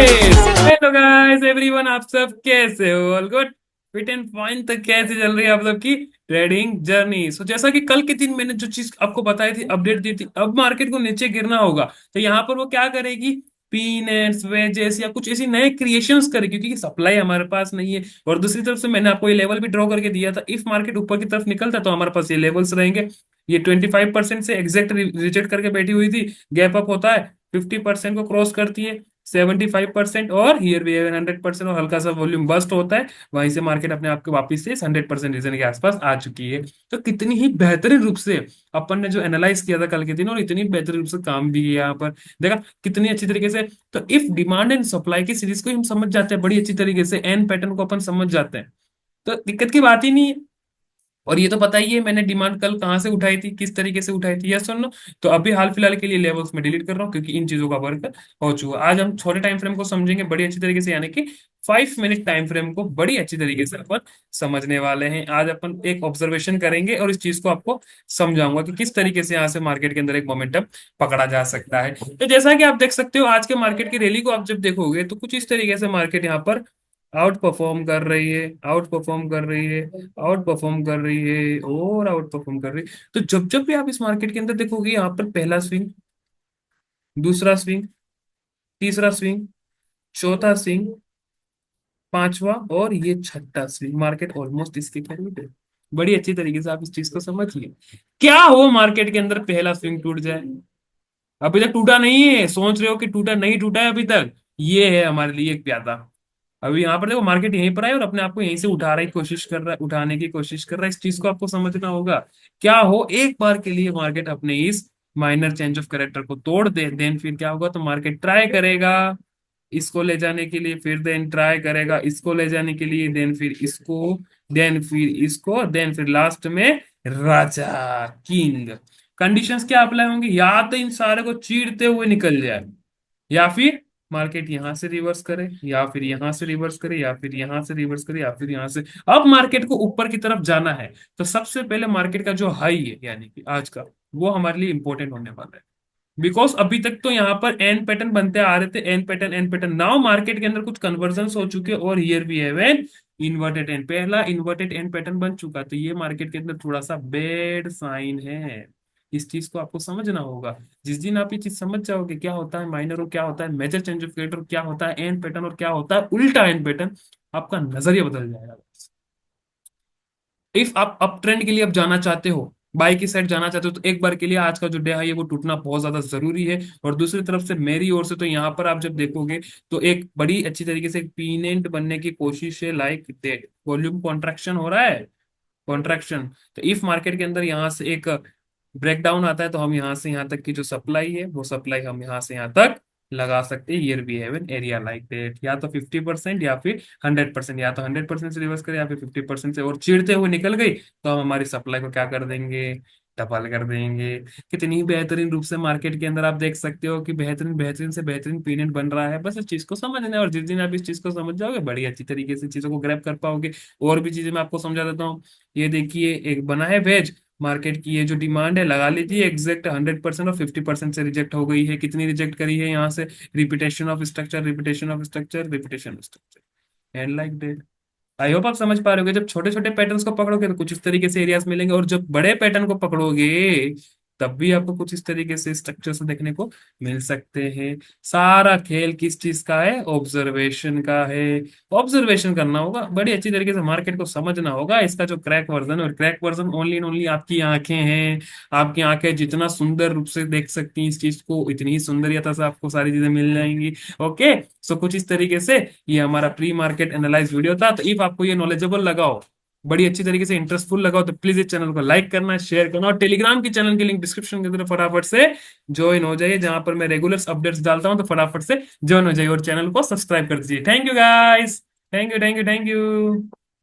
Hello guys everyone, आप सब कैसे हो? All good, fit and fine. तो कैसे चल रही है आप सबकी ट्रेडिंग जर्नी? सो जैसा कि कल के दिन मैंने जो चीज आपको बताई थी, अपडेट दी थी, अब मार्केट को नीचे गिरना होगा। तो यहाँ पर वो क्या करेगी? पीनट्स, वेजेस या कुछ ऐसी नए क्रिएशंस करेगी, क्योंकि सप्लाई हमारे पास नहीं है। और दूसरी तरफ से मैंने आपको ये लेवल भी ड्रॉ करके दिया था। इफ मार्केट ऊपर की तरफ निकलता तो हमारे पास ये लेवल्स रहेंगे। ये 25% से एग्जैक्ट रिजेक्ट करके बैठी हुई थी। गैप अप होता है, 50% को क्रॉस करती है, 75%, और हियर भी 100%, और हल्का सा वॉल्यूम बस्ट होता है। वहीं से मार्केट अपने आप को वापस से 100% रीजन के आसपास आ चुकी है। तो कितनी ही बेहतरीन रूप से अपन ने जो एनालाइज किया था कल के दिन, और इतनी बेहतरीन रूप से काम भी किया यहाँ पर, देखा कितनी अच्छी तरीके से। तो इफ डिमांड एंड सप्लाई की सीरीज को ही हम समझ जाते हैं बड़ी अच्छी तरीके से, एन पैटर्न को अपन समझ जाते हैं, तो दिक्कत की बात ही नहीं है। और ये तो पता ही है मैंने डिमांड कल कहाँ से उठाई थी, किस तरीके से उठाई थी, यस सुन लो। तो अभी हाल फिलहाल के लिए लेवल्स में डिलीट कर रहा हूँ, क्योंकि इन चीजों का वर्क हो चुका है। आज हम छोटे टाइम फ्रेम को समझेंगे बड़ी अच्छी तरीके से, यानी कि 5 मिनट टाइम फ्रेम को बड़ी अच्छी तरीके से अपन समझने वाले हैं। आज अपन एक ऑब्जर्वेशन करेंगे और इस चीज को आपको समझाऊंगा कि किस तरीके से यहाँ से मार्केट के अंदर एक मोमेंटम पकड़ा जा सकता है। तो जैसा कि आप देख सकते हो, आज के मार्केट की रैली को आप जब देखोगे तो कुछ इस तरीके से मार्केट यहाँ पर आउट परफॉर्म कर रही है, आउट परफॉर्म कर रही है, आउट परफॉर्म कर रही है, और आउट परफॉर्म कर रही है। तो जब जब भी आप इस मार्केट के अंदर देखोगे, यहाँ पर पहला स्विंग, दूसरा स्विंग, तीसरा स्विंग, चौथा स्विंग, पांचवा, और ये छठा स्विंग, मार्केट ऑलमोस्ट इसके करीब है। बड़ी अच्छी तरीके से आप इस चीज को समझिए। क्या हो मार्केट के अंदर पहला स्विंग टूट जाए? अभी तक टूटा नहीं है, सोच रहे हो कि टूटा, नहीं टूटा है अभी तक। ये है हमारे लिए एक प्यादा। अभी यहाँ पर देखो, मार्केट यहीं पर है और अपने आप को यहीं से उठा रही कोशिश कर रहा है, उठाने की कोशिश कर रहा है। इस चीज को आपको समझना होगा। क्या हो एक बार के लिए मार्केट अपने इस माइनर चेंज ऑफ कैरेक्टर को तोड़ दे, देन फिर क्या होगा? तो मार्केट ट्राई करेगा इसको ले जाने के लिए, फिर देन ट्राई करेगा इसको ले जाने के लिए, देन फिर इसको, देन फिर इसको, देन फिर लास्ट में राजा, किंग। कंडीशंस क्या अप्लाई होंगी? या तो इन सारे को चीरते हुए निकल जाए, या फिर मार्केट यहां से रिवर्स करे, या फिर यहां से रिवर्स करे, या फिर यहां से रिवर्स करे, या फिर यहां से। अब मार्केट को ऊपर की तरफ जाना है, तो सबसे पहले मार्केट का जो हाई है, यानी कि आज का, वो हमारे लिए इंपॉर्टेंट होने वाला है। बिकॉज अभी तक तो यहाँ पर एन पैटर्न बनते आ रहे थे, N pattern, N pattern. Now market के अंदर कुछ कन्वर्जन हो चुके हैं, और here we have an inverted N, पहला इन्वर्टेड एन पैटर्न बन चुका। तो ये मार्केट के अंदर थोड़ा सा बैड साइन है। इस चीज को आपको समझना होगा। जिस दिन आप ये चीज समझ जाओगे, क्या होता है माइनर और क्या होता है मेजर चेंज ऑफ कैरेक्टर, क्या होता है एन पैटर्न और क्या होता है उल्टा एन पैटर्न, आपका नजरिया बदल जाएगा। इफ आप अप ट्रेंड के लिए अब जाना चाहते हो, बाई की साइड जाना चाहते हो, तो एक बार के लिए आज का जो डे है वो टूटना बहुत ज्यादा जरूरी है। और दूसरी तरफ से मेरी ओर से तो यहाँ पर आप जब देखोगे, तो एक बड़ी अच्छी तरीके से पीनेंट बनने की कोशिश है, लाइक दैट। वॉल्यूम कॉन्ट्रैक्शन हो रहा है, कॉन्ट्रैक्शन। तो इफ मार्केट के अंदर यहाँ से एक ब्रेकडाउन आता है, तो हम यहाँ से यहाँ तक की जो सप्लाई है, वो सप्लाई हम यहाँ से यहाँ तक लगा सकते हैं। Here we have an area like that, या तो 50% या फिर 100%, या तो 100% से रिवर्स करे, या फिर 50% से और चीरते हुए निकल गई, तो हम हमारी सप्लाई को क्या कर देंगे? डबल कर देंगे। कितनी ही बेहतरीन रूप से मार्केट के अंदर आप देख सकते हो कि बेहतरीन बेहतरीन से बेहतरीन पीरियड बन रहा है। बस इस चीज को समझना है, और जिस दिन आप इस चीज को समझ जाओगे, बड़ी अच्छी तरीके से चीजों को ग्रैब कर पाओगे। और भी चीजें मैं आपको समझा देता हूँ। ये देखिए, एक बना है वेज, मार्केट की ये जो डिमांड है लगा लीजिए एग्जैक्ट 100%, और 50% से रिजेक्ट हो गई है। कितनी रिजेक्ट करी है यहाँ से? Repetition of structure, repetition of structure, repetition of structure, and like that. I hope आप समझ पा रहे होगे। जब छोटे छोटे पैटर्न्स को पकड़ोगे तो कुछ इस तरीके से एरियाज मिलेंगे, और जब बड़े पैटर्न को पकड़ोगे, तब भी आपको कुछ इस तरीके से स्ट्रक्चर्स देखने को मिल सकते हैं। सारा खेल किस चीज का है? ऑब्जर्वेशन का है। ऑब्जर्वेशन करना होगा, बड़ी अच्छी तरीके से मार्केट को समझना होगा। इसका जो क्रैक वर्जन है, और crack version only and only आपकी आंखें हैं। आपकी आंखें जितना सुंदर रूप से देख सकती हैं इस चीज को, इतनी ही सुंदरियता से आपको सारी चीजें मिल जाएंगी। ओके, सो कुछ इस तरीके से ये हमारा प्री मार्केट एनालाइज वीडियो था। तो इफ आपको ये नॉलेजेबल लगाओ, बड़ी अच्छी तरीके से इंटरेस्टफुल लगाओ, तो प्लीज इस चैनल को लाइक करना, शेयर करना, और टेलीग्राम की चैनल की लिंक डिस्क्रिप्शन के अंदर फटाफट से ज्वाइन हो जाइए, जहां पर मैं रेगुलर अपडेट्स डालता हूं। तो फटाफट से ज्वाइन हो जाइए और चैनल को सब्सक्राइब कर दीजिए। Thank you guys, thank you, thank you, thank you.